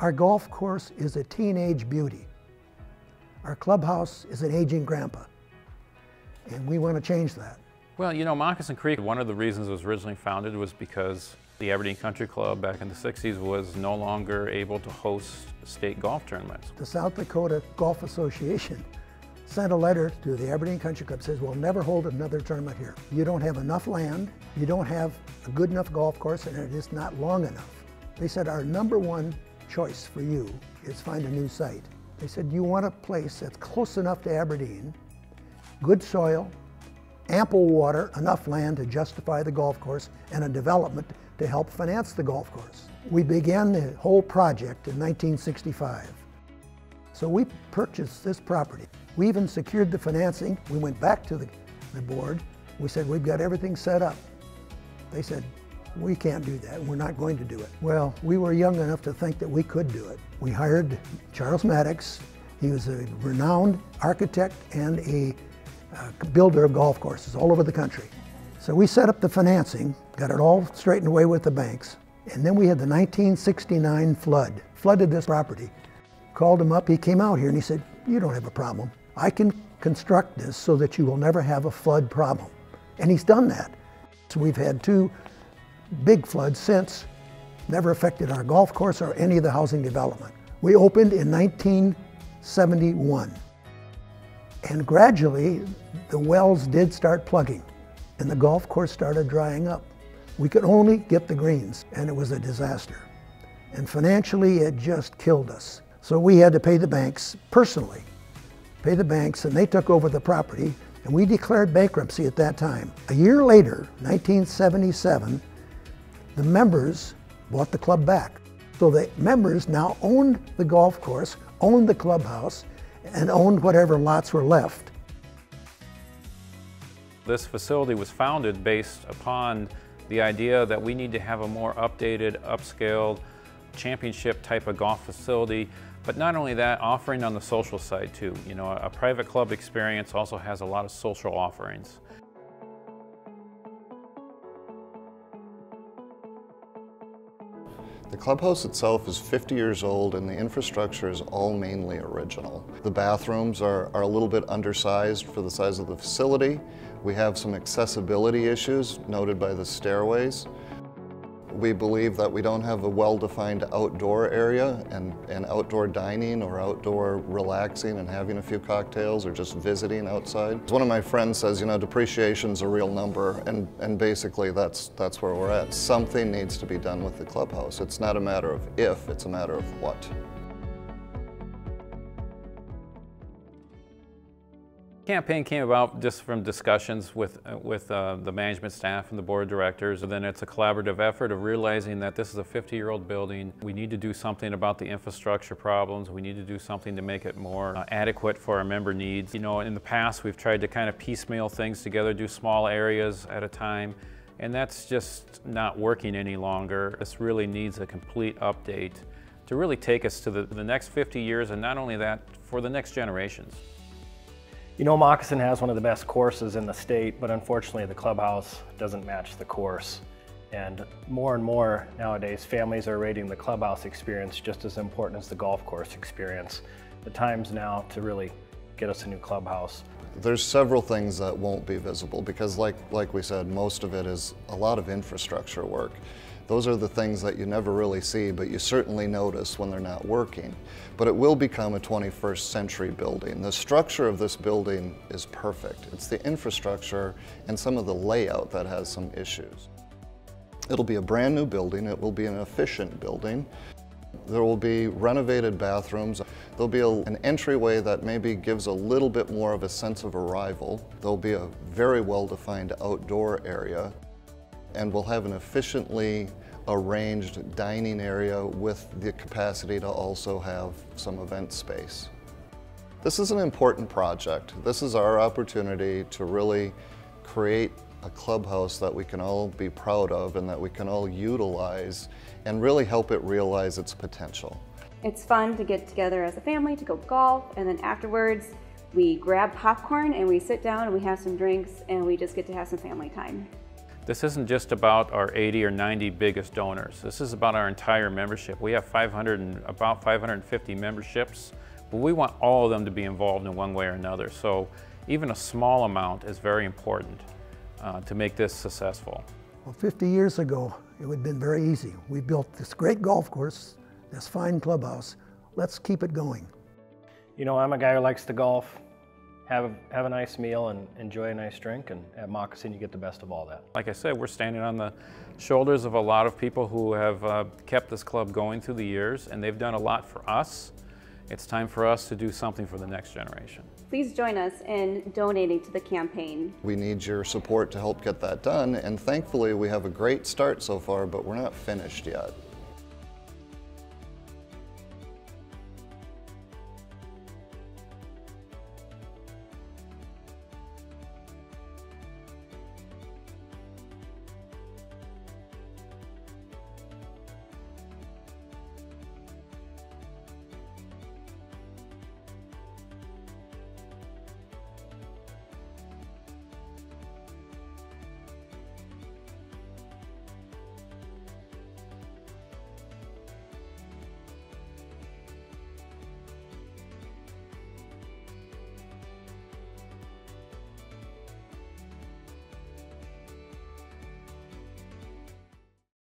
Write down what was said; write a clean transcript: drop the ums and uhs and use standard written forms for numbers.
Our golf course is a teenage beauty. Our clubhouse is an aging grandpa, and we want to change that. Well, you know, Moccasin Creek, one of the reasons it was originally founded was because the Aberdeen Country Club back in the 60s was no longer able to host state golf tournaments. The South Dakota Golf Association sent a letter to the Aberdeen Country Club, says we'll never hold another tournament here. You don't have enough land, you don't have a good enough golf course, and it is not long enough. They said our #1 choice for you is find a new site. They said you want a place that's close enough to Aberdeen, good soil, ample water, enough land to justify the golf course, and a development to help finance the golf course. We began the whole project in 1965. So we purchased this property. We even secured the financing. We went back to the board. We said, we've got everything set up. They said, we can't do that. We're not going to do it. Well, we were young enough to think that we could do it. We hired Charles Maddox. He was a renowned architect and a builder of golf courses all over the country. So we set up the financing, got it all straightened away with the banks, and then we had the 1969 flood, flooded this property. Called him up, he came out here and he said, you don't have a problem. I can construct this so that you will never have a flood problem. And he's done that. So we've had 2 big floods since, never affected our golf course or any of the housing development. We opened in 1971. And gradually, the wells did start plugging, and the golf course started drying up. We could only get the greens, and it was a disaster. And financially, it just killed us. So we had to pay the banks personally, pay the banks, and they took over the property, and we declared bankruptcy at that time. A year later, 1977, the members bought the club back. So the members now owned the golf course, owned the clubhouse, and owned whatever lots were left. This facility was founded based upon the idea that we need to have a more updated, upscaled, championship type of golf facility, but not only that, offering on the social side too. You know, a private club experience also has a lot of social offerings. The clubhouse itself is 50 years old and the infrastructure is all mainly original. The bathrooms are a little bit undersized for the size of the facility. We have some accessibility issues noted by the stairways. We believe that we don't have a well-defined outdoor area and outdoor dining or outdoor relaxing and having a few cocktails or just visiting outside. One of my friends says, you know, depreciation's a real number, and basically that's where we're at. Something needs to be done with the clubhouse. It's not a matter of if, it's a matter of what. The campaign came about just from discussions with the management staff and the board of directors, and then it's a collaborative effort of realizing that this is a 50-year-old building. We need to do something about the infrastructure problems. We need to do something to make it more adequate for our member needs. You know, in the past we've tried to kind of piecemeal things together, do small areas at a time, and that's just not working any longer. This really needs a complete update to really take us to the next 50 years, and not only that, for the next generations. You know, Moccasin has one of the best courses in the state, but unfortunately the clubhouse doesn't match the course. And more nowadays, families are rating the clubhouse experience just as important as the golf course experience. The time's now to really get us a new clubhouse. There's several things that won't be visible because like we said, most of it is a lot of infrastructure work. Those are the things that you never really see, but you certainly notice when they're not working. But it will become a 21st century building. The structure of this building is perfect. It's the infrastructure and some of the layout that has some issues. It'll be a brand new building. It will be an efficient building. There will be renovated bathrooms. There'll be an entryway that maybe gives a little bit more of a sense of arrival. There'll be a very well-defined outdoor area. And we'll have an efficiently arranged dining area with the capacity to also have some event space. This is an important project. This is our opportunity to really create a clubhouse that we can all be proud of and that we can all utilize and really help it realize its potential. It's fun to get together as a family to go golf, and then afterwards we grab popcorn and we sit down and we have some drinks and we just get to have some family time. This isn't just about our 80 or 90 biggest donors. This is about our entire membership. We have about 550 memberships, but we want all of them to be involved in one way or another. So even a small amount is very important to make this successful. Well, 50 years ago, it would have been very easy. We built this great golf course, this fine clubhouse. Let's keep it going. You know, I'm a guy who likes to golf, have a nice meal and enjoy a nice drink, and at Moccasin you get the best of all that. Like I said, we're standing on the shoulders of a lot of people who have kept this club going through the years, and they've done a lot for us. It's time for us to do something for the next generation. Please join us in donating to the campaign. We need your support to help get that done, and thankfully we have a great start so far, but we're not finished yet.